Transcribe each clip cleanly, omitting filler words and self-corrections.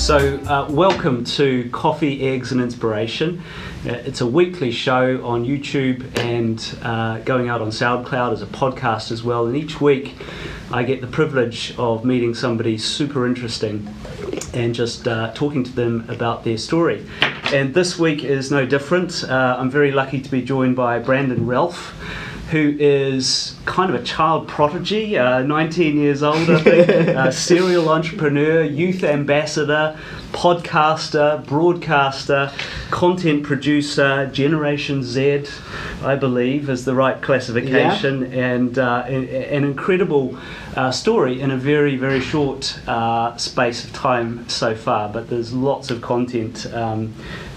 Welcome to Coffee, Eggs and Inspiration. It's a weekly show on YouTube and going out on SoundCloud as a podcast as well. And each week I get the privilege of meeting somebody super interesting and just talking to them about their story. And this week is no different. I'm very lucky to be joined by Relph, who is kind of a child prodigy, 19 years old, I think, serial entrepreneur, youth ambassador, podcaster, broadcaster, content producer, Generation Z, I believe, is the right classification, and an incredible story in a very, very short space of time so far, but there's lots of content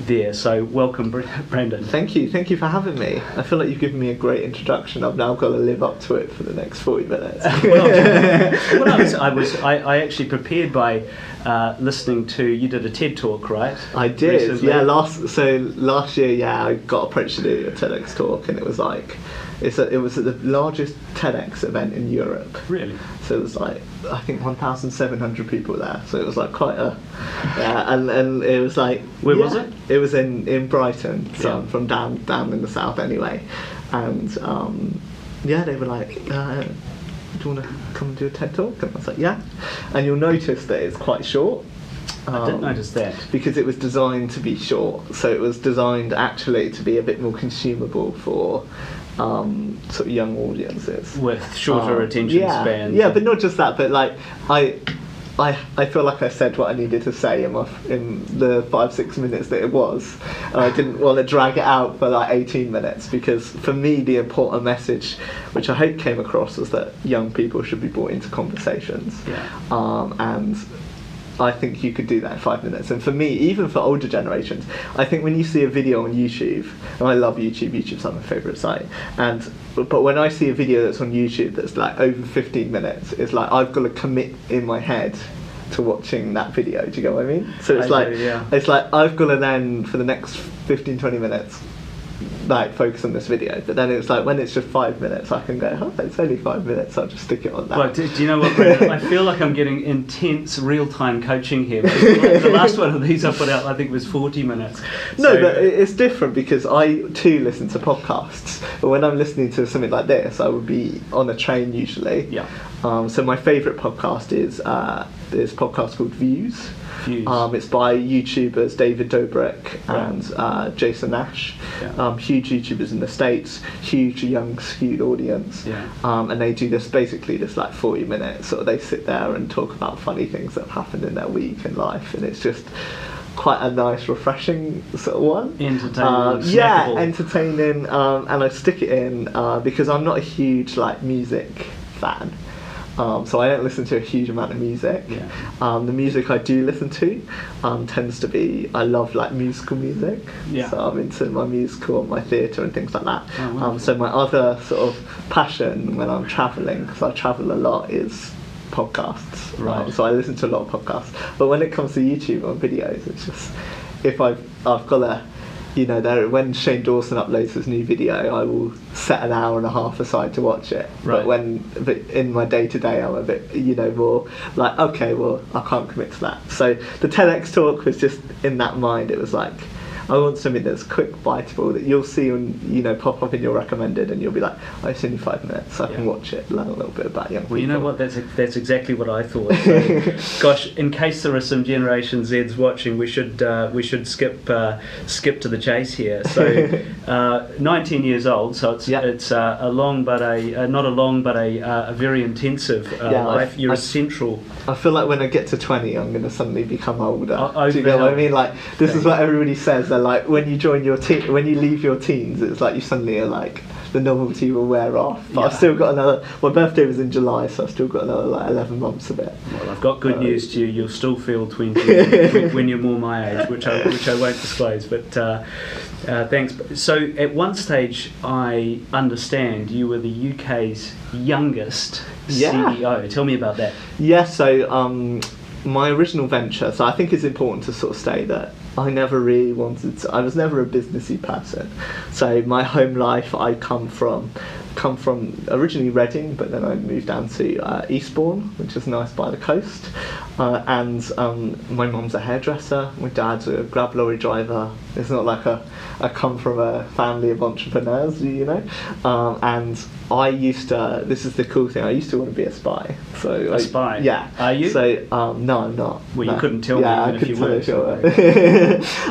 there. So welcome, Brandon. Thank you for having me. I feel like you've given me a great introduction. I've now got to live up to it for the next 40 minutes. I actually prepared by listening to, you did a TED talk, right? I did, recently? yeah. Last year, I got approached to do a TEDx talk, and it was like, it was at the largest TEDx event in Europe. Really? So it was like, I think 1,700 people there. So it was like quite a, and it was like, where was it? It was in Brighton, so from down in the south anyway, and they were like, do you want to come and do a TED talk? And I was like, yeah. And you'll notice that it's quite short. I didn't notice that. Because it was designed to be short, so it was designed actually to be a bit more consumable for sort of young audiences. With shorter attention spans. Yeah, but not just that, but like I feel like I said what I needed to say in the 5-6 minutes that it was, and I didn't want to drag it out for like 18 minutes, because for me the important message, which I hope came across, was that young people should be brought into conversations. And I think you could do that in 5 minutes. And for me, even for older generations, I think when you see a video on YouTube, and I love YouTube's like my favourite site, but when I see a video that's on YouTube that's like over 15 minutes, it's like I've got to commit in my head to watching that video. Do you get what I mean? So it's it's like I've got to then, for the next 15-20 minutes, like focus on this video. But then it's like when it's just 5 minutes, I can go, it's only 5 minutes, I'll just stick it on that. Well, do you know what, Brandon? I feel like I'm getting intense real-time coaching here. The last one of these I put out, I think, was 40 minutes. No, but it's different, because I too listen to podcasts, but when I'm listening to something like this, I would be on a train usually. Yeah. So my favourite podcast is this podcast called Views. It's by YouTubers David Dobrik and Jason Nash, huge YouTubers in the States, huge young skewed audience, and they do this like 40 minutes, so they sit there and talk about funny things that have happened in their week and life, and it's just quite a nice, refreshing sort of one. Entertaining. Entertaining, and I stick it in because I'm not a huge like music fan. So I don't listen to a huge amount of music. The music I do listen to tends to be, I love like musical music. So I'm into my musical, my theatre and things like that. So my other sort of passion when I'm travelling, because I travel a lot, is podcasts. So I listen to a lot of podcasts. But when it comes to YouTube or videos, it's just, if I've got to, when Shane Dawson uploads his new video, I will set an hour and a half aside to watch it. But in my day-to-day, I'm a bit, more like, okay, well, I can't commit to that. So the TEDx talk was just in that mind. It was like, I want something that's quick, biteable, that you'll see and pop up in your recommended, and you'll be like, it's only 5 minutes, so I can watch it, learn a little bit about young people. Well, you know what? That's exactly what I thought. So, gosh, in case there are some Generation Zs watching, we should skip to the chase here. So, 19 years old, so it's a long but a very intensive life. You're essential. I feel like when I get to 20, I'm going to suddenly become older. Do you know what I mean? Like, this is what everybody says. They're like, when you join when you leave your teens, it's like you suddenly are like, the novelty will wear off. But I've still got my birthday was in July, so I've still got another like 11 months of it. Well, I've got good news to you. You'll still feel 20 when you're more my age, which I won't disclose. But thanks. So at one stage, I understand you were the UK's youngest CEO. Tell me about that. Yeah. So my original venture. So I think it's important to sort of say that I never really I was never a businessy person. So my home life, I come from come from originally Reading, but then I moved down to Eastbourne, which is nice by the coast. And my mum's a hairdresser, my dad's a grab lorry driver. It's not like I come from a family of entrepreneurs, you know. And I used to, this is the cool thing, I used to want to be a spy. So A spy? Yeah. Are you? So, no, I'm not. Well, no. you couldn't tell me I even if you couldn't were. tell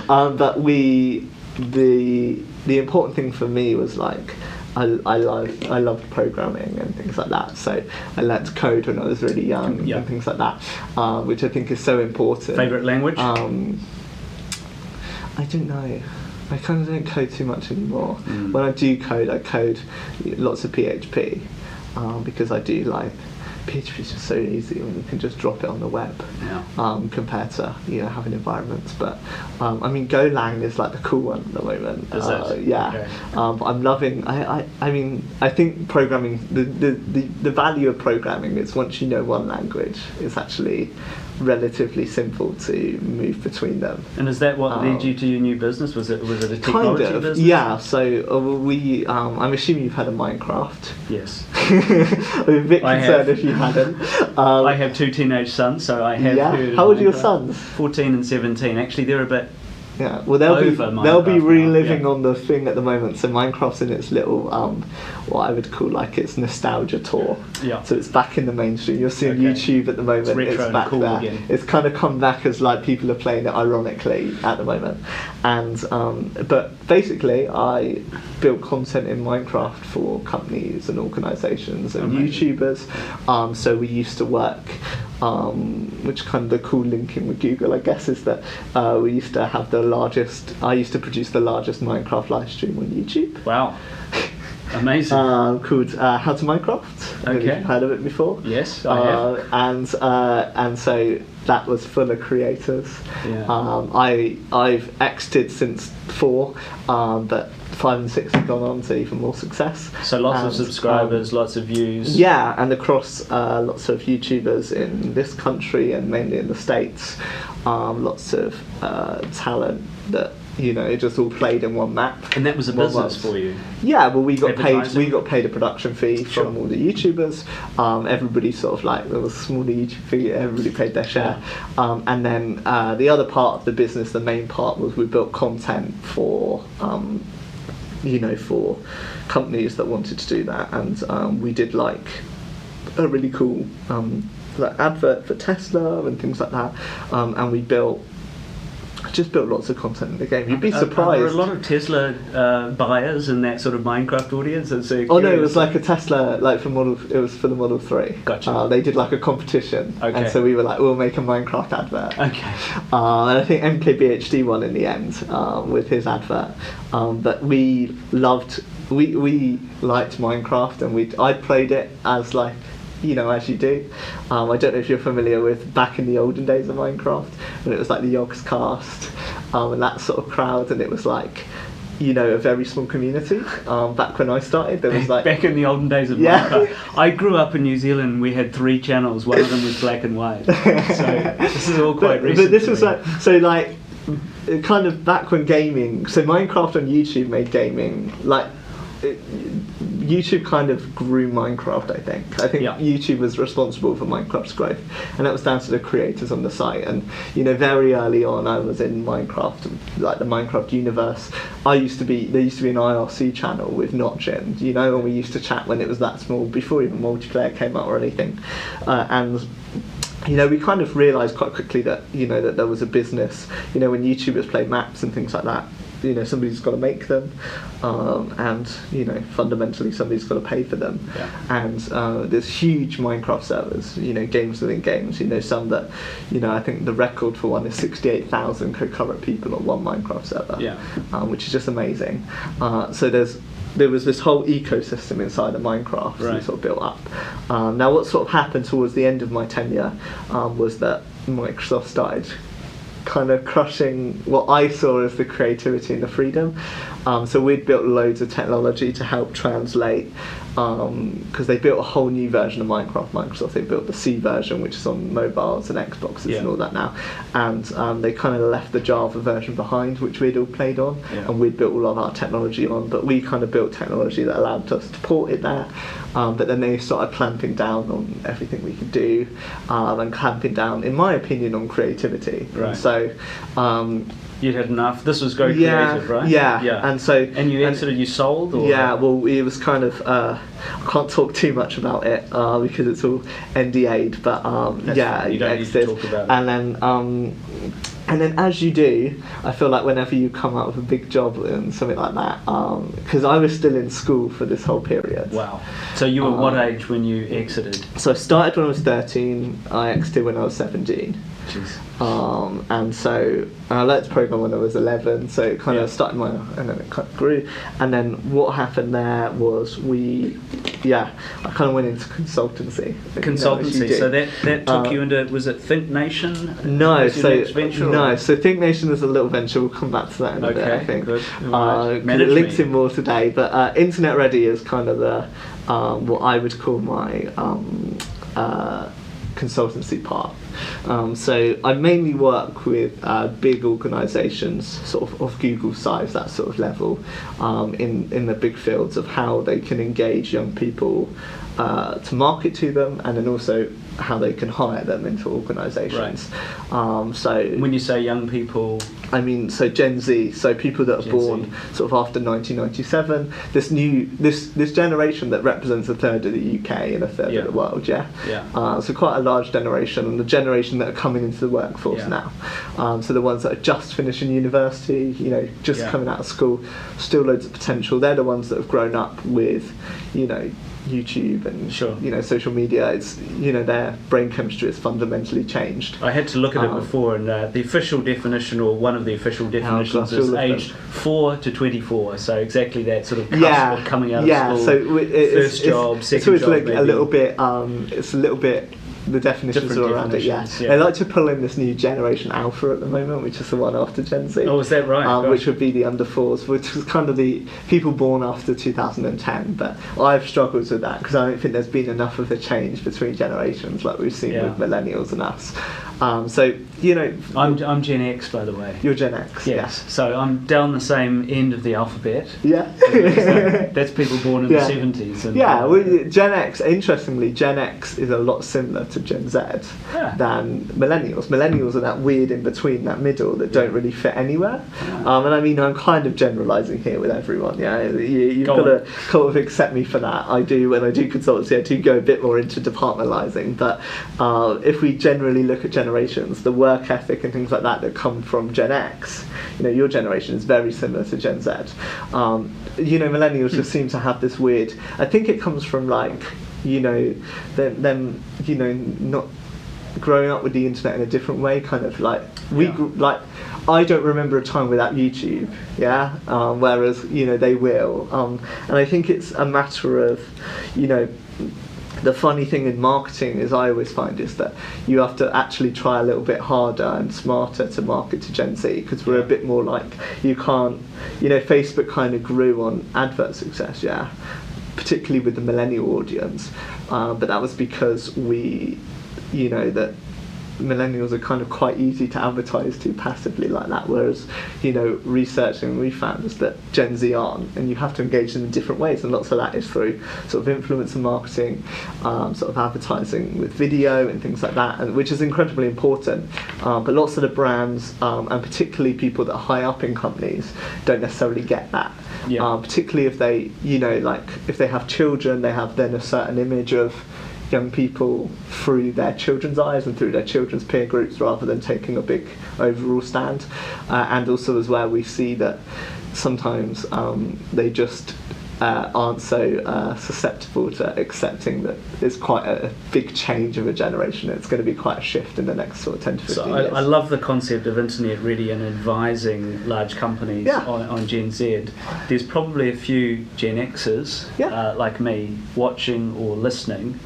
you. But the important thing for me was like, I loved programming and things like that. So I learnt to code when I was really young and things like that, which I think is so important. Favourite language? I don't know. I kind of don't code too much anymore. When I do code, I code lots of PHP because I do like PHP is just so easy when you can just drop it on the web compared to having environments. But I mean, Golang is like the cool one at the moment. Is it? Yeah. Okay. But I'm loving. I mean, I think programming. The value of programming is once you know one language, it's actually relatively simple to move between them. And is that what led you to your new business? Was it a technology kind of, business? Yeah. So we, I'm assuming you've heard of Minecraft. Yes. I'm a bit concerned if you hadn't. I have 2 teenage sons, so I have heard of How old are your Minecraft. sons? 14 and 17. Actually, they're a bit. Yeah, well they'll be Minecraft reliving now, on the thing at the moment. So Minecraft's in its little what I would call like its nostalgia tour. Yeah. So it's back in the mainstream. You'll see on YouTube at the moment. It's retro it's back and cool there. again. It's kind of come back as like people are playing it ironically at the moment. And but basically I built content in Minecraft for companies and organisations and YouTubers. So we used to work. Which kind of the cool link in with Google, I guess, is that we used to have I used to produce the largest Minecraft live stream on YouTube. Wow. Amazing. Called How to Minecraft. Okay. Have you heard of it before? Yes, I have. And so that was full of creators. Yeah. I've exited since 4, but 5 and 6 have gone on to even more success. So lots of subscribers, lots of views. Yeah, and across lots of YouTubers in this country and mainly in the States, lots of talent that it just all played in one map. And that was a business for you. Yeah, well, we got paid a production fee from all the YouTubers. Everybody sort of like, there was a smaller YouTube fee, everybody paid their share. Yeah. And then the other part of the business, the main part, was we built content for for companies that wanted to do that, and we did like a really cool like advert for Tesla and things like that, and we just built lots of content in the game. You'd be surprised. Are there a lot of Tesla buyers in that sort of Minecraft audience? Oh no, it was like a Tesla, like it was for the Model 3. Gotcha. They did like a competition, and so we were like, we'll make a Minecraft advert. Okay. And I think MKBHD won in the end with his advert. But we liked Minecraft, and I played it as like, as you do. I don't know if you're familiar with back in the olden days of Minecraft, when it was like the Yogscast and that sort of crowd, and it was like, a very small community. Back when I started, there was like... Back in the olden days of Minecraft. I grew up in New Zealand, we had 3 channels, one of them was black and white. So this is all quite recent. But this was like, kind of back when gaming, so Minecraft on YouTube made gaming, like, YouTube kind of grew Minecraft, I think. YouTube was responsible for Minecraft's growth, and that was down to the creators on the site. And very early on, I was in Minecraft, like the Minecraft universe. There used to be an IRC channel with Notch in, and we used to chat when it was that small, before even multiplayer came out or anything. And we kind of realised quite quickly that that there was a business. When YouTubers play maps and things like that, somebody's got to make them, and fundamentally somebody's got to pay for them. Yeah. And there's huge Minecraft servers, games within games. Some that, I think the record for one is 68,000 concurrent people on one Minecraft server. Yeah. Which is just amazing. So there was this whole ecosystem inside of Minecraft that sort of built up. Now what sort of happened towards the end of my tenure was that Microsoft started kind of crushing what I saw as the creativity and the freedom. So we'd built loads of technology to help translate because they built a whole new version of Microsoft. They built the C version, which is on mobiles and Xboxes and all that now, and they kind of left the Java version behind, which we'd all played on, and we'd built all of our technology on, but we kind of built technology that allowed us to port it there, but then they started clamping down on everything we could do, and clamping down, in my opinion, on creativity. Right. And so you'd had enough. This was Go Creative, right? Yeah. And you exited. You sold? Or? Yeah. Well, it was kind of. I can't talk too much about it because it's all NDA'd. But you don't need to talk about it. And then, as you do, I feel like whenever you come out with a big job and something like that, because I was still in school for this whole period. Wow. So you were what age when you exited? So I started when I was 13. I exited when I was 17. Jeez. And so I learnt to program when I was 11, so it kind of started and then it kind of grew. And then what happened there was I kind of went into consultancy. Consultancy, so that took you into, was it Think Nation? No, so Think Nation is a little venture, we'll come back to that in a bit, I think. Good. It links in more today, but Internet Ready is kind of the, what I would call my consultancy part. So I mainly work with big organisations, sort of Google size, that sort of level, in the big fields of how they can engage young people to market to them, and then also how they can hire them into organisations. Right. So when you say young people, I mean, so Gen Z, so people that are born sort of after 1997, this generation that represents a third of the UK and a third of the world, so quite a large generation, and the generation that are coming into the workforce now. So the ones that are just finishing university, just coming out of school, still loads of potential. They're the ones that have grown up with, YouTube and social media. It's their brain chemistry has fundamentally changed. I had to look at it before, and the official definition, or one of the official definitions, is aged 4 to 24. So exactly that sort of cusp of coming out of school. So first job, second job, maybe. A little bit. It's a little bit. The definitions Different are around definitions, it. They like to pull in this new generation Alpha at the moment, which is the one after Gen Z. Oh, is that right? Which would be the under 4s, which is kind of the people born after 2010. But I've struggled with that because I don't think there's been enough of a change between generations like we've seen with millennials and us. I'm Gen X, by the way. You're Gen X. Yes. So I'm down the same end of the alphabet. Yeah. That's people born in the 70s. And, Gen X. Interestingly, Gen X is a lot similar to Gen Z than millennials. Millennials are that weird in between, that middle, that don't really fit anywhere. And I mean, I'm kind of generalising here with everyone. You've got to kind of accept me for that. I do, when I do consultancy, I do go a bit more into departmentalising. But if we generally look at generations, the work ethic and things like that come from Gen X, your generation is very similar to Gen Z. Millennials just seem to have this weird, I think it comes from them not growing up with the internet in a different way, kind of like I don't remember a time without YouTube, whereas they will, and I think it's a matter of the funny thing in marketing is I always find is that you have to actually try a little bit harder and smarter to market to Gen Z, because we're a bit more like, you can't, Facebook kind of grew on advert success, particularly with the millennial audience, but that was because that millennials are kind of quite easy to advertise to passively like that, whereas researching we found is that Gen Z aren't, and you have to engage them in different ways, and lots of that is through sort of influencer marketing, sort of advertising with video and things like that, and which is incredibly important, but lots of the brands and particularly people that are high up in companies don't necessarily get that. Particularly if they if they have children, they have then a certain image of young people through their children's eyes and through their children's peer groups, rather than taking a big overall stand, and also as well we see that sometimes they just aren't so susceptible to accepting that there's quite a big change of a generation. It's going to be quite a shift in the next sort of 10 to 15 years. I love the concept of Internet Ready and advising large companies on Gen Z. There's probably a few Gen Xers like me watching or listening.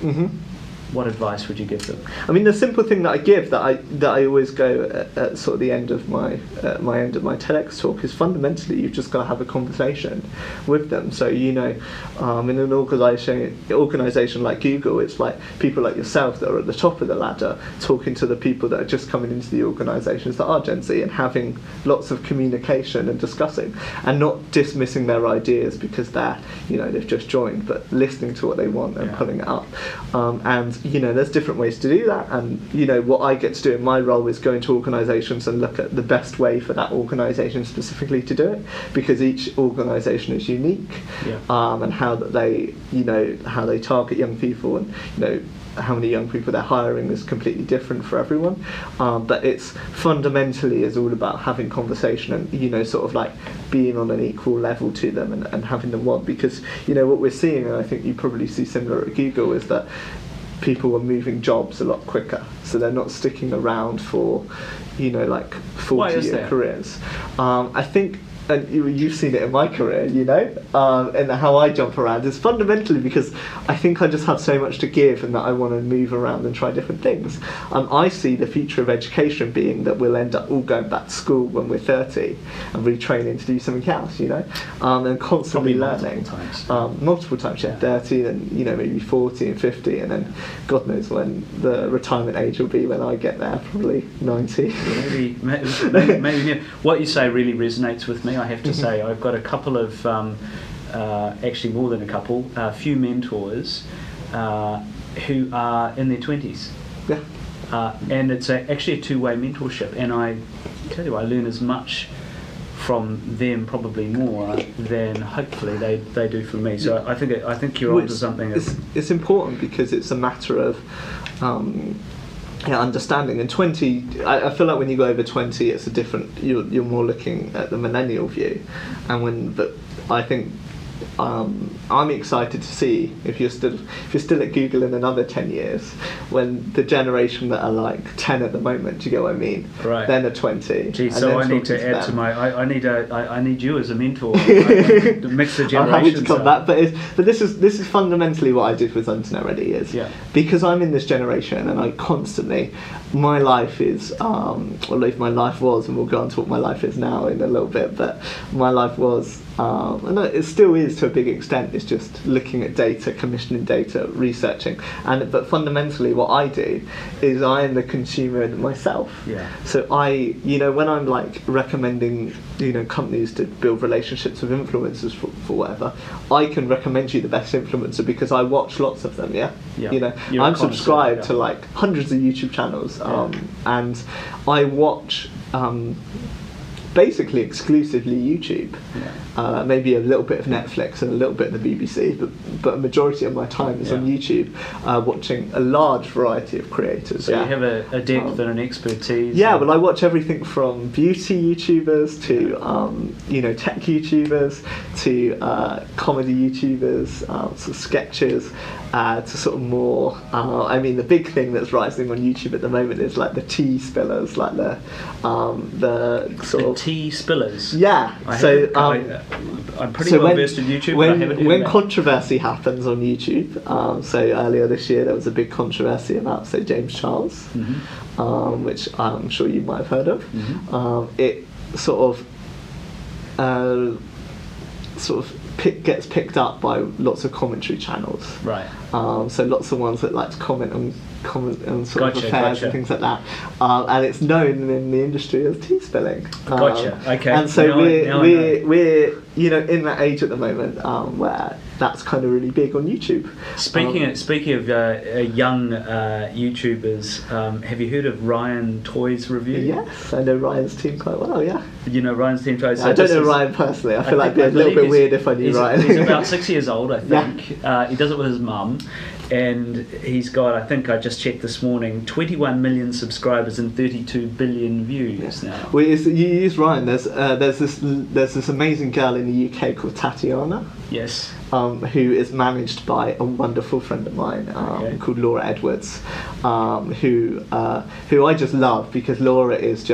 what advice would you give them? I mean, the simple thing that I give, that I always go at sort of the end of my TEDx talk, is fundamentally you've just got to have a conversation with them. So in an organisation like Google, it's like people like yourself that are at the top of the ladder talking to the people that are just coming into the organisations that are Gen Z, and having lots of communication and discussing, and not dismissing their ideas because they've just joined, but listening to what they want and pulling it up. And there's different ways to do that, and what I get to do in my role is go into organisations and look at the best way for that organisation specifically to do it, because each organisation is unique, and how they target young people, and how many young people they're hiring is completely different for everyone. But it's fundamentally is all about having conversation and sort of like being on an equal level to them, and having them want, because what we're seeing, and I think you probably see similar at Google, is that people are moving jobs a lot quicker, so they're not sticking around for 40-year careers. I think, and you've seen it in my career, and how I jump around is fundamentally because I think I just have so much to give, and that I want to move around and try different things. I see the future of education being that we'll end up all going back to school when we're 30 and retraining to do something else, and constantly learning. Multiple times, 30, and maybe 40 and 50, and then God knows when the retirement age will be when I get there, probably 90. Maybe. What you say really resonates with me. I have to say, I've got a couple of, actually more than a few mentors who are in their 20s. Yeah. And it's actually a two-way mentorship, and I tell you, I learn as much from them, probably more, than hopefully they do from me. So I think you're onto something. It's important because it's a matter of understanding. And 20, I feel like when you go over 20, it's a different. You're more looking at the millennial view, but I think I'm excited to see if you're still at Google in another 10 years, when the generation that are like 10 at the moment, do you get what I mean? Right. Then are 20. Gee, so I need to add to my. I need you as a mentor. To mix the generations. I'm happy to come back, but this is fundamentally what I did with Internet Ready is because I'm in this generation, and I constantly, my life is well, if my life was, and we'll go on to what my life is now in a little bit, but my life was. And it still is to a big extent. It's just looking at data, commissioning data, researching, but fundamentally, what I do is I am the consumer myself. Yeah. So when I'm like recommending, companies to build relationships with influencers for whatever, I can recommend you the best influencer because I watch lots of them. Yeah. I'm subscribed to like hundreds of YouTube channels, and I watch. Basically exclusively YouTube, maybe a little bit of Netflix and a little bit of the BBC, but a majority of my time is on YouTube, watching a large variety of creators. So you have a depth and an expertise. Yeah, well, I watch everything from beauty YouTubers to tech YouTubers to comedy YouTubers, sort of sketches, to sort of more. The big thing that's rising on YouTube at the moment is like the tea spillers, like the sort of tea spillers. Yeah. I'm pretty well versed in YouTube. When controversy happens on YouTube, so earlier this year there was a big controversy about, say, James Charles, which I'm sure you might have heard of. It sort of gets picked up by lots of commentary channels. Right. So lots of ones that like to comment on sort of affairs and things like that, and it's known in the industry as tea spilling. Okay. And so we're in that age at the moment where that's kind of really big on YouTube. Speaking of young YouTubers, have you heard of Ryan Toy's review? Yes, I know Ryan's team quite well. Yeah. You know Ryan's team quite well. I don't know Ryan personally. I feel like it'd be a little bit weird if I knew Ryan. He's about 6 years old, I think. Yeah. He does it with his mum. And he's got, I think I just checked this morning, 21 million subscribers and 32 billion views now. Well, you use Ryan. There's this amazing girl in the UK called Tatiana. Yes. who is managed by a wonderful friend of mine called Laura Edwards, who I just love, because Laura is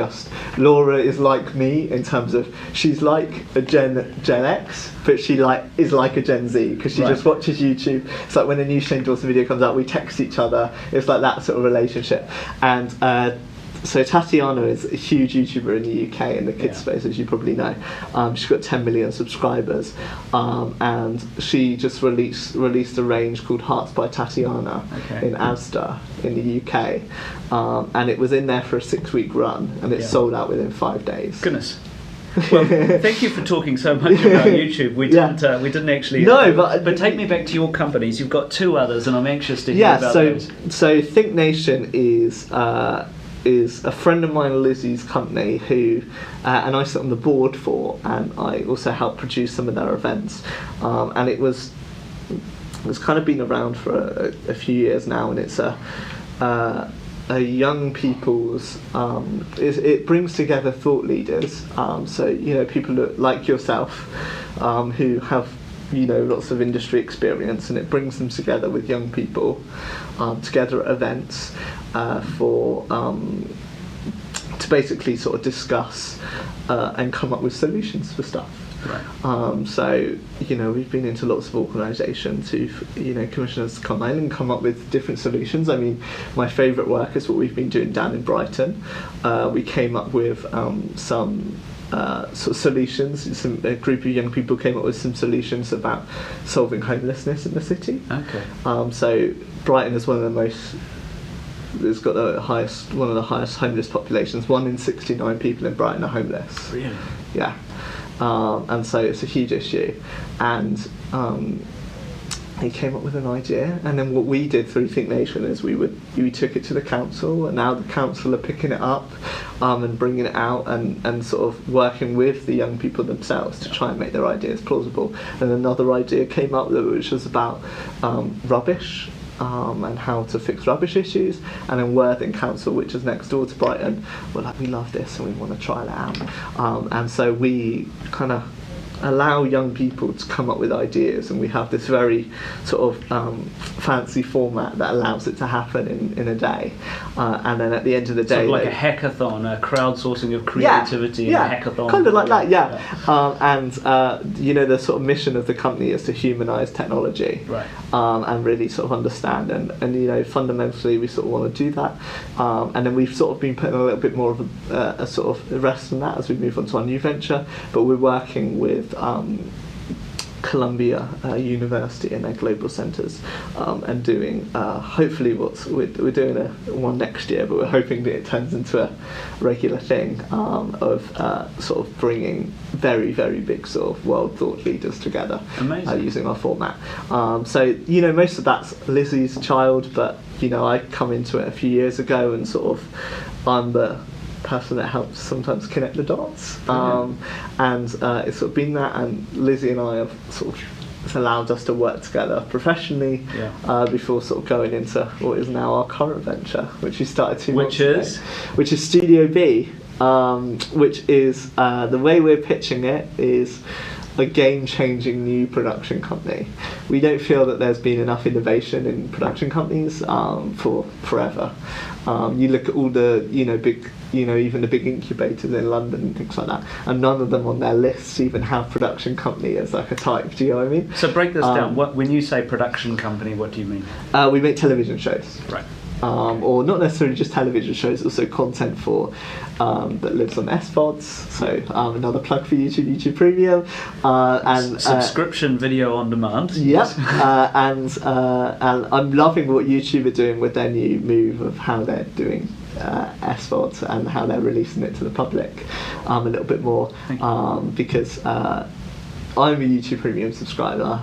like me in terms of she's like a Gen X, but she is like a Gen Z, because she just watches YouTube. It's like when a new Shane Dawson video comes out, we text each other. It's like that sort of relationship. And so Tatiana is a huge YouTuber in the UK in the kids space, as you probably know. She's got 10 million subscribers, and she just released a range called Hearts by Tatiana in Asda in the UK, and it was in there for a 6-week run, and it sold out within 5 days. Goodness. Well, thank you for talking so much about YouTube. We didn't actually. No, but take me back to your companies. You've got 2 others, and I'm anxious to hear about those. So Think Nation is a friend of mine, Lizzie's company, who and I sit on the board for, and I also help produce some of their events. And it's kind of been around for a few years now, and it's a young people's. It brings together thought leaders. So people like yourself, who have lots of industry experience, and it brings them together with young people together at events to basically sort of discuss and come up with solutions for stuff. So we've been into lots of organisations who've commissioned us to come in and come up with different solutions. I mean, my favourite work is what we've been doing down in Brighton. We came up with some sort of solutions. A group of young people came up with some solutions about solving homelessness in the city. So Brighton is one of the highest homeless populations. 1 in 69 people in Brighton are homeless. Really? Yeah. And so it's a huge issue, and he came up with an idea, and then what we did through Think Nation is we took it to the council, and now the council are picking it up and bringing it out and sort of working with the young people themselves to try and make their ideas plausible. And another idea came up which was about rubbish. And how to fix rubbish issues, and then Worthing Council, which is next door to Brighton, were like, we love this and we want to try that out, and so we kind of allow young people to come up with ideas, and we have this very sort of fancy format that allows it to happen in a day, and then at the end of the day, sort of like a hackathon, a crowdsourcing of creativity, a hackathon, kind of like that, and the sort of mission of the company is to humanise technology, and really sort of understand, and fundamentally we sort of want to do that, and then we've sort of been putting a little bit more of a sort of rest on that as we move on to our new venture, but we're working with Columbia University and their global centres, and doing hopefully we're doing one next year, but we're hoping that it turns into a regular thing of sort of bringing very, very big sort of world thought leaders together using our format. So most of that's Lizzie's child, but I come into it a few years ago, and sort of I'm the person that helps sometimes connect the dots, and it's sort of been that, and Lizzie and I have sort of, it's allowed us to work together professionally before sort of going into what is now our current venture, which we started 2 months ago, which is Studio B, which is the way we're pitching it is a game-changing new production company. We don't feel that there's been enough innovation in production companies for forever. You look at all the big, even the big incubators in London and things like that, and none of them on their lists even have production company as like a type. Do you know what I mean? So break this down. When you say production company, what do you mean? We make television shows. Right. Or not necessarily just television shows, also content for that lives on SVODs. So another plug for YouTube Premium, and subscription video on demand. Yep. And I'm loving what YouTube are doing with their new move of how they're doing SVODs and how they're releasing it to the public a little bit more, because I'm a YouTube Premium subscriber,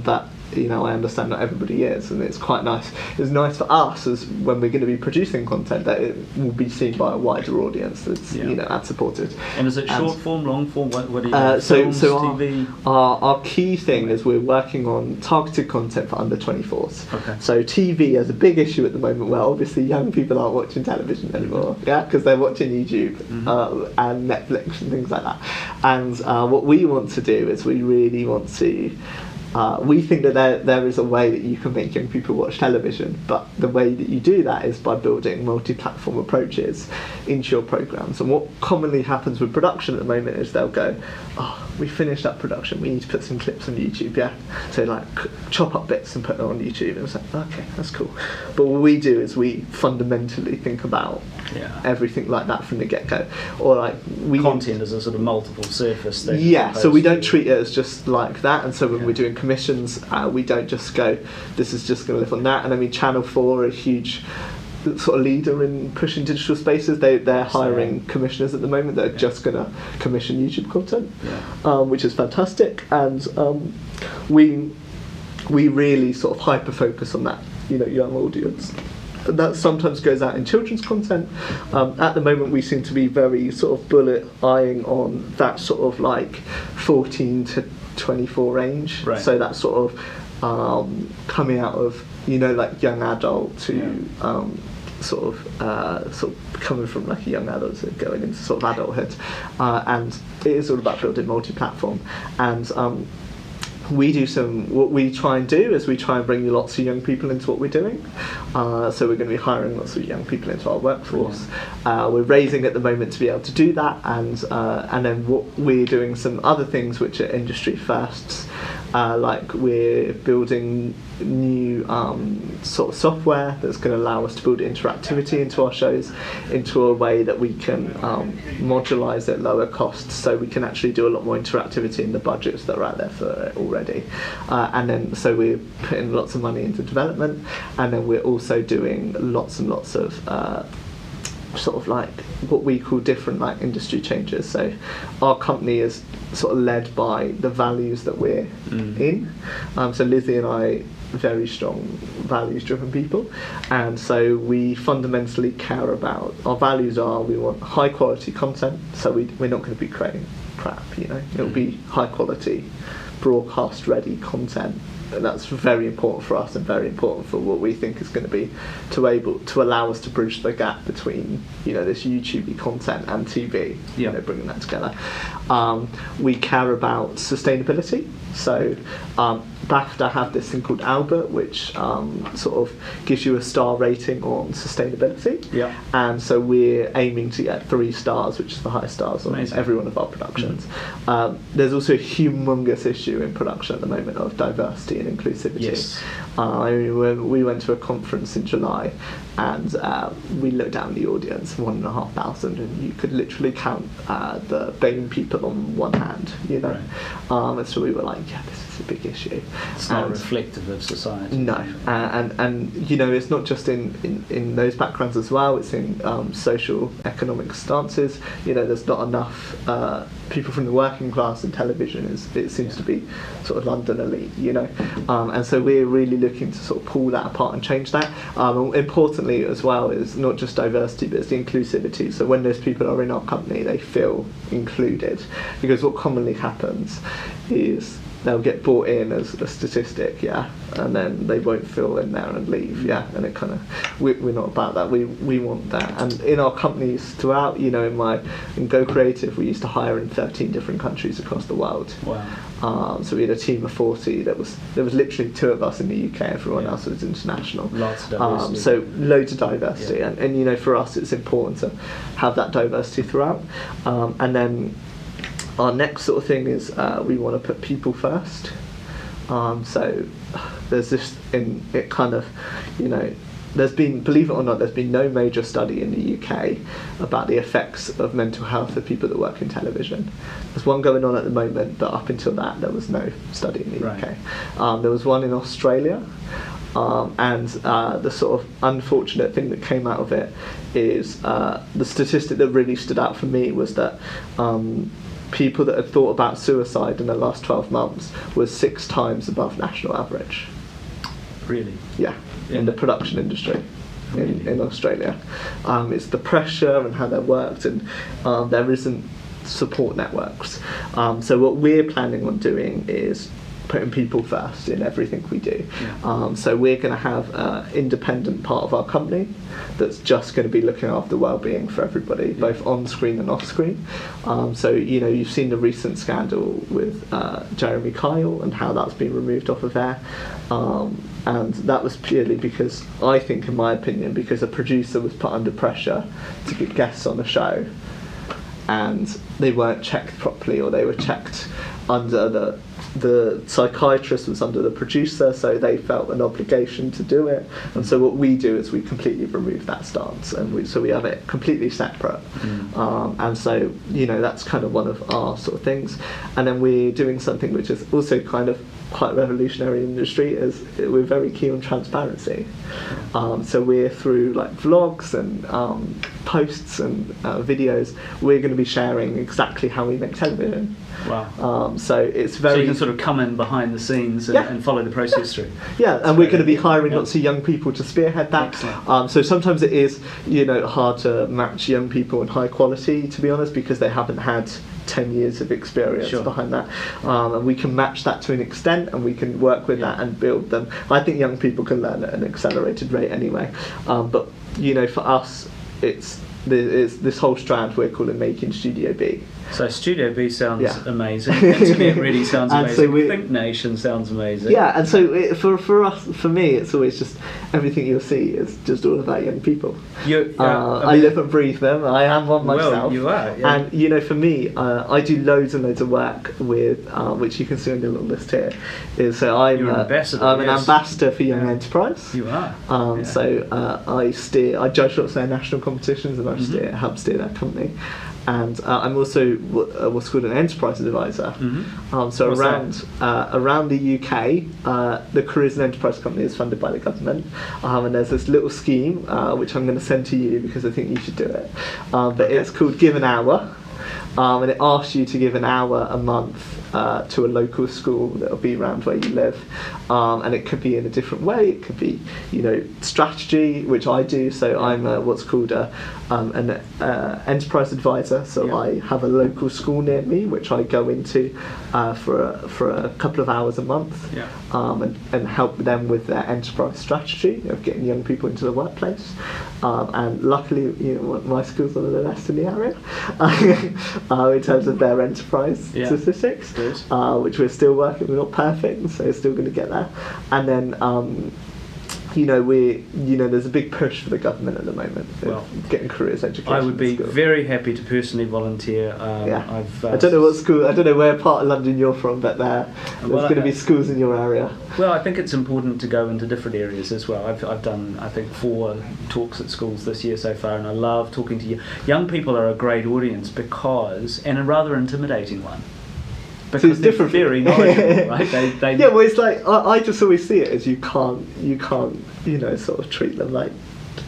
but I understand not everybody is, and it's quite nice. It's nice for us as when we're going to be producing content that it will be seen by a wider audience that's ad supported. And is it short form, long form? What do you do? Films, TV? Our key thing is we're working on targeted content for under 24s. Okay. So TV has a big issue at the moment where obviously young people aren't watching television anymore, because they're watching YouTube and Netflix and things like that. And what we want to do is we really want to We think that there is a way that you can make young people watch television, but the way that you do that is by building multi-platform approaches into your programs. And what commonly happens with production at the moment is they'll go, oh, we finished that production, we need to put some clips on YouTube, yeah? So like chop up bits and put them on YouTube, and it's like, okay, that's cool. But what we do is we fundamentally think about everything like that from the get-go. Or like content as a sort of multiple surface thing. Yeah, so we don't treat it as just like that, and so when we're doing commissions, we don't just go, this is just going to live on that. And I mean, Channel 4 are a huge sort of leader in pushing digital spaces. They're hiring commissioners at the moment that are just going to commission YouTube content, which is fantastic. And we really sort of hyper focus on that, young audience. And that sometimes goes out in children's content. At the moment, we seem to be very sort of bullet eyeing on that sort of like 14 to 24 range. Right. So that sort of coming out of like young adult to sort of coming from like a young adult to going into sort of adulthood, and it is all about building multi-platform. And what we try and do is we try and bring lots of young people into what we're doing. So we're going to be hiring lots of young people into our workforce. We're raising at the moment to be able to do that, and then we're doing some other things which are industry firsts. Like we're building new sort of software that's going to allow us to build interactivity into our shows into a way that we can modulise at lower costs, so we can actually do a lot more interactivity in the budgets that are out there for it already. And then so we're putting lots of money into development, and then we're also doing lots and lots of sort of like what we call different like industry changes. So our company is sort of led by the values that we're in. So Lizzie and I, very strong values driven people, and so we fundamentally care about, our values are, we want high quality content, so we're not going to be creating crap, it'll be high quality broadcast ready content. And that's very important for us and very important for what we think is going to be to allow us to bridge the gap between this YouTube content and TV, bringing that together. We care about sustainability. So BAFTA have this thing called Albert, which sort of gives you a star rating on sustainability. Yeah. And so we're aiming to get 3 stars, which is the highest stars on every one of our productions. There's also a humongous issue in production at the moment of diversity and inclusivity. Yes. We went to a conference in July, and we looked down the audience, 1,500, and you could literally count the BAME people on one hand, Right. And so we were like, yeah, this is a big issue. It's not reflective of society. No, and it's not just in those backgrounds as well. It's in social economic stances. There's not enough people from the working class in television. It seems to be sort of London elite, and so we're really looking to sort of pull that apart and change that. Importantly as well is not just diversity, but it's the inclusivity. So when those people are in our company, they feel included, because what commonly happens is they'll get brought in as a statistic, and then they won't fill in there and leave, and it kind of, we're not about that. We want that, and in our companies throughout, in Go Creative, we used to hire in 13 different countries across the world. Wow. So we had a team of 40. There was literally 2 of us in the UK. Everyone else was international. Lots of diversity. So loads of diversity, and for us, it's important to have that diversity throughout, and then. Our next sort of thing is we want to put people first. So there's this there's been, believe it or not, there's been no major study in the UK about the effects of mental health of people that work in television. There's one going on at the moment, but up until that there was no study in the UK. There was one in Australia. And the sort of unfortunate thing that came out of it is the statistic that really stood out for me was that people that had thought about suicide in the last 12 months was 6 times above national average. Really? Yeah, in the production industry. In Australia. It's the pressure and how they're worked, and there isn't support networks. So what we're planning on doing is putting people first in everything we do. Yeah. So we're going to have an independent part of our company that's just going to be looking after well-being for everybody, both on screen and off screen. So you've seen the recent scandal with Jeremy Kyle and how that's been removed off of air. And that was purely because, I think, in my opinion, because a producer was put under pressure to get guests on the show, and they weren't checked properly, or they were checked under the psychiatrist was under the producer, so they felt an obligation to do it. And so what we do is we completely remove that stance, and we have it completely separate. And so that's kind of one of our sort of things. And then we're doing something which is also kind of quite revolutionary in the industry, is we're very keen on transparency. So we're through like vlogs and posts and videos, we're going to be sharing exactly how we make television. Wow. So it's very... So you can sort of come in behind the scenes and follow the process through. Yeah, and we're going to be hiring lots of young people to spearhead that. So sometimes it is, hard to match young people in high quality, to be honest, because they haven't had 10 years of experience behind that. And we can match that to an extent, and we can work with that and build them. I think young people can learn at an accelerated rate anyway. But, for us, it's this whole strand we're calling Making Studio B. So Studio B sounds amazing. Internet Ready sounds amazing. So Think Nation sounds amazing. Yeah, and so for me, it's always just everything you'll see is just all about young people. I live and breathe them. I am one myself. Well, you are. Yeah. And for me, I do loads and loads of work with, which you can see on your little list here. I'm an ambassador. I'm an ambassador for Young Enterprise. You are. So I judge lots of their national competitions, and I help steer their company. And I'm also what's called an enterprise advisor. So around the UK, the Careers and Enterprise Company is funded by the government, and there's this little scheme which I'm going to send to you because I think you should do it. But it's called Give an Hour. And it asks you to give an hour a month to a local school that'll be around where you live, and it could be in a different way. It could be, strategy, which I do. So I'm what's called an enterprise advisor. So I have a local school near me, which I go into for a couple of hours a month, and help them with their enterprise strategy of getting young people into the workplace. And luckily, my school's one of the best in the area. In terms of their enterprise statistics, which we're still working. We're not perfect, so we're still going to get there. And then there's a big push for the government at the moment getting careers education. I would be very happy to personally volunteer. I don't know what school. I don't know where part of London you're from, but there's going to be schools in your area. Well, I think it's important to go into different areas as well. I've done, I think, 4 talks at schools this year so far, and I love talking to you. Young people are a great audience and a rather intimidating one. Because it's different. Very knowledgeable, right? Well, it's like I just always see it as you can't, sort of treat them like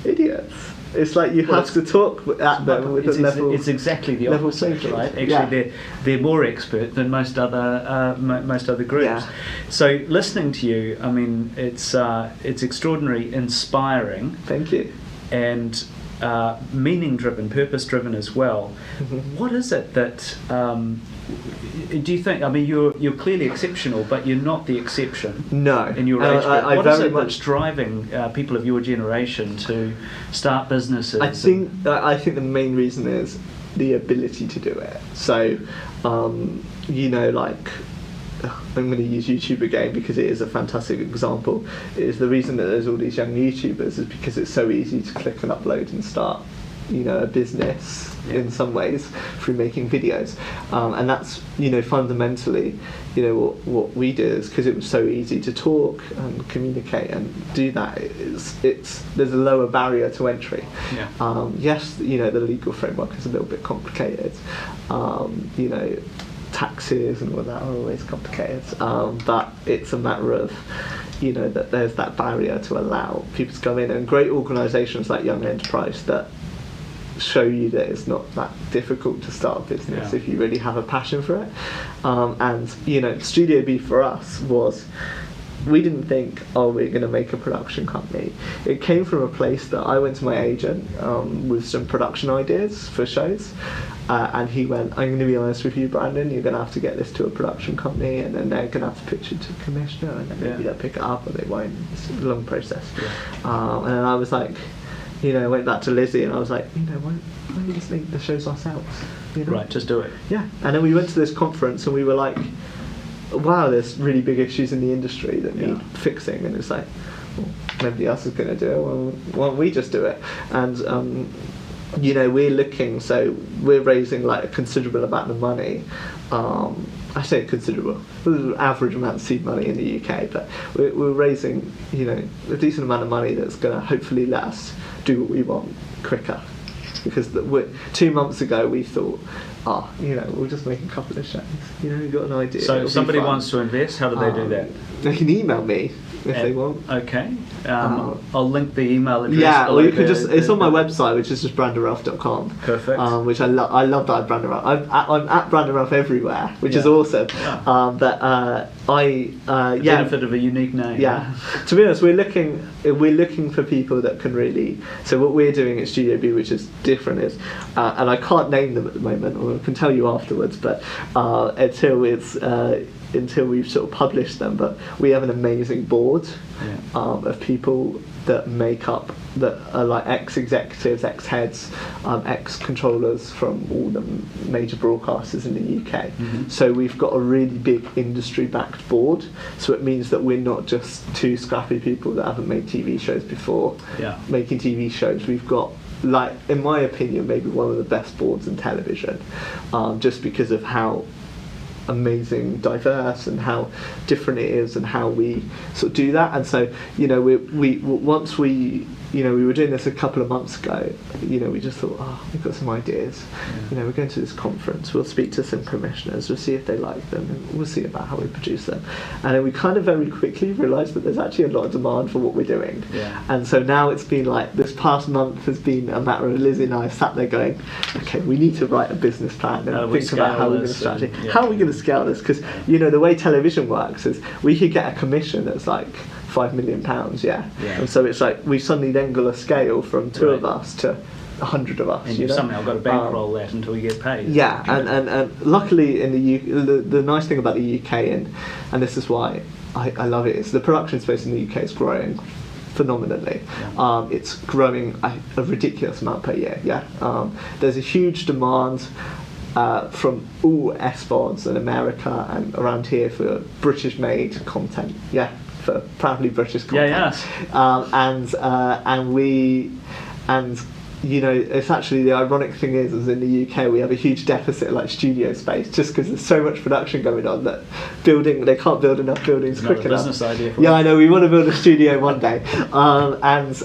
idiots. It's like you have to talk at them with a level. It's exactly the opposite, right? Actually, they're more expert than most other groups. Yeah. So listening to you, I mean, it's extraordinarily inspiring. Thank you. And meaning-driven, purpose-driven as well. What is it that do you think? I mean, you're clearly exceptional, but you're not the exception. No. In your age group. What is it that's driving people of your generation to start businesses? I think the main reason is the ability to do it. So, I'm going to use YouTube again because it is a fantastic example. It is the reason that there's all these young YouTubers is because it's so easy to click and upload and start, a business in some ways through making videos. And that's, fundamentally, what we did is because it was so easy to talk and communicate and do that. There's a lower barrier to entry. Yeah. Yes, the legal framework is a little bit complicated. Taxes and all that are always complicated, but it's a matter of that there's that barrier to allow people to come in, and great organisations like Young Enterprise that show you that it's not that difficult to start a business if you really have a passion for it. And Studio B for us was we didn't think, oh, we're going to make a production company. It came from a place that I went to my agent with some production ideas for shows, and he went, I'm going to be honest with you, Brandon, you're going to have to get this to a production company, and then they're going to have to pitch it to a commissioner, and then maybe they'll pick it up, or they won't. It's a long process. And then I was like, went back to Lizzie, and I was like, why don't we just make the shows ourselves? Right, just do it. Yeah. And then we went to this conference, and we were like, wow, there's really big issues in the industry that need fixing, and it's like, well, nobody else is going to do it, well, why don't we just do it? And we're raising like a considerable amount of money. I say considerable, average amount of seed money in the UK, but we're raising a decent amount of money that's going to hopefully let us do what we want quicker. Because 2 months ago we thought, we'll just make a couple of shows. We've got an idea. So if somebody wants to invest, how do they do that? They can email me if they want. Okay. I'll link the email address. Yeah, or you could it's on my website, which is just brandonrelph.com. Perfect. Which I love that Brandon Relph. I'm at Brandon Relph everywhere, which is awesome. Yeah. The benefit of a unique name. Yeah. To be honest, we're looking for people that can really. So what we're doing at Studio B, which is different, is, and I can't name them at the moment, or I can tell you afterwards, but until we've sort of published them, but we have an amazing board of people that are like ex-executives, ex-heads, ex-controllers from all the major broadcasters in the UK. Mm-hmm. So we've got a really big industry-backed board, so it means that we're not just two scrappy people that haven't made TV shows before making TV shows. We've got, like, in my opinion, maybe one of the best boards in television, just because of how amazing, diverse, and how different it is, and how we sort of do that. And so we were doing this a couple of months ago, we just thought, we've got some ideas. We're going to this conference, we'll speak to some commissioners, we'll see if they like them, and we'll see about how we produce them. And then we kind of very quickly realised that there's actually a lot of demand for what we're doing. And so now it's been like, this past month has been a matter of Lizzie and I sat there going, okay, we need to write a business plan and think about how we're going to strategy. How are we going to scale this? Because the way television works is we could get a commission that's like £5 million, and so it's like we suddenly then got to scale from two of us to 100 of us. And you've somehow got to bankroll that until you get paid. Yeah, and luckily in the UK, the nice thing about the UK, and this is why I love it, is the production space in the UK is growing phenomenally. It's growing a ridiculous amount per year. There's a huge demand from all SVODs in America and around here for British-made content. For proudly British content. It's actually, the ironic thing is in the UK we have a huge deficit of like studio space, just because there's so much production going on that they can't build enough buildings quick enough. Business idea for I know, we want to build a studio one day, and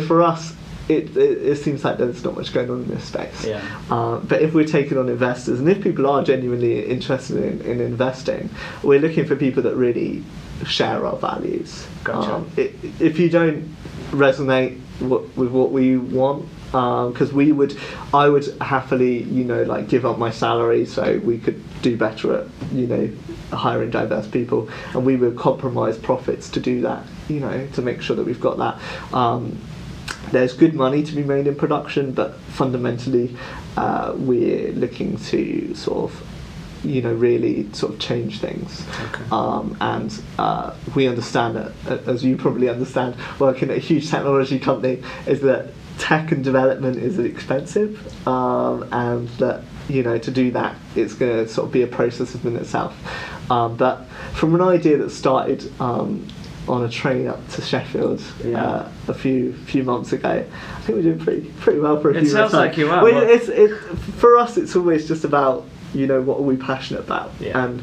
for us it seems like there's not much going on in this space. But if we're taking on investors, and if people are genuinely interested in investing, we're looking for people that really share our values. Gotcha. If you don't resonate with what we want, because I would happily give up my salary so we could do better at hiring diverse people, and we would compromise profits to do that, to make sure that we've got that. There's good money to be made in production, but fundamentally we're looking to sort of really sort of change things. And we understand that, as you probably understand, working at a huge technology company, is that tech and development is expensive, and that to do that it's going to sort of be a process within itself. But from an idea that started on a train up to Sheffield a few months ago, I think we're doing pretty well for a few months. It sounds like you are. For us, it's always just about what are we passionate about, and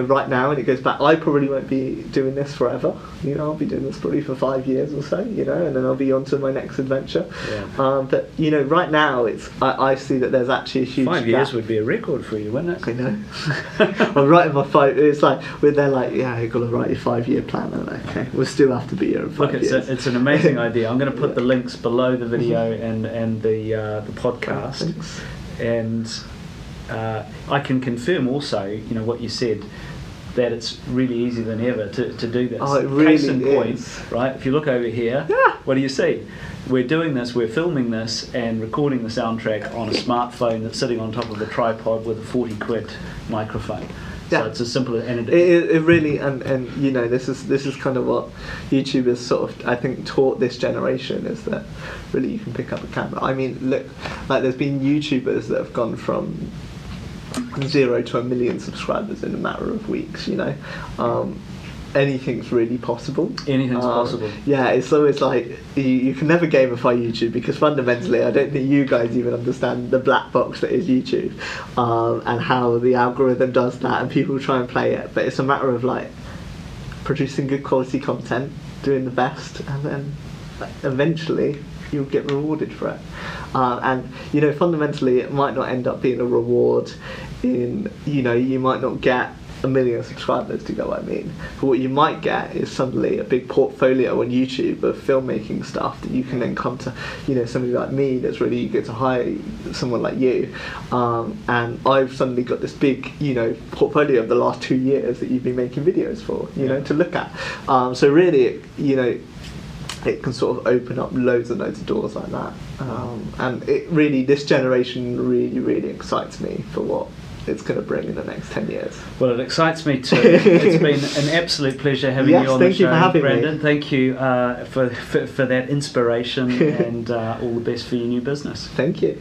right now, and it goes back, I probably won't be doing this forever. I'll be doing this probably for 5 years or so, and then I'll be on to my next adventure. But right now, I see that there's actually a huge 5 years would be a record for you, wouldn't it? I know. I'm writing my 5. It's like they're like, you've got to write your 5-year plan. And I'm like, okay, we'll still have to be here in 5 years. It's an amazing idea. I'm going to put the links below the video and the podcast, and I can confirm also, what you said. that it's really easier than ever to do this. Oh, it really Case in point, is. right? If you look over here, what do you see? We're doing this, we're filming this and recording the soundtrack on a smartphone that's sitting on top of a tripod with a 40 quid microphone. Yeah. So it's as simple as it really, and you know, this is kind of what YouTube has sort of, I think, taught this generation, is that really you can pick up a camera. I mean, look, like there's been YouTubers that have gone from 0 to 1 million subscribers in a matter of weeks, you know. Anything's really possible. Anything's possible. Yeah, it's always like you can never gamify YouTube, because fundamentally I don't think you guys even understand the black box that is YouTube, and how the algorithm does that, and people try and play it. But it's a matter of like producing good quality content, doing the best, and then eventually you'll get rewarded for it. And you know, fundamentally it might not end up being a reward in, you know, you might not get 1 million subscribers, to go what I mean. But what you might get is suddenly a big portfolio on YouTube of filmmaking stuff that you can then come to, you know, somebody like me that's really eager to hire someone like you. And I've suddenly got this big, you know, portfolio of the last 2 years that you've been making videos for, you know, to look at. So really, you know, it can sort of open up loads and loads of doors like that. And it really, this generation really, really excites me for what it's going to bring in the next 10 years. Well, it excites me too. It's been an absolute pleasure having you on the show. Thank you for having Brandon. me. Thank you for that inspiration, and all the best for your new business. Thank you.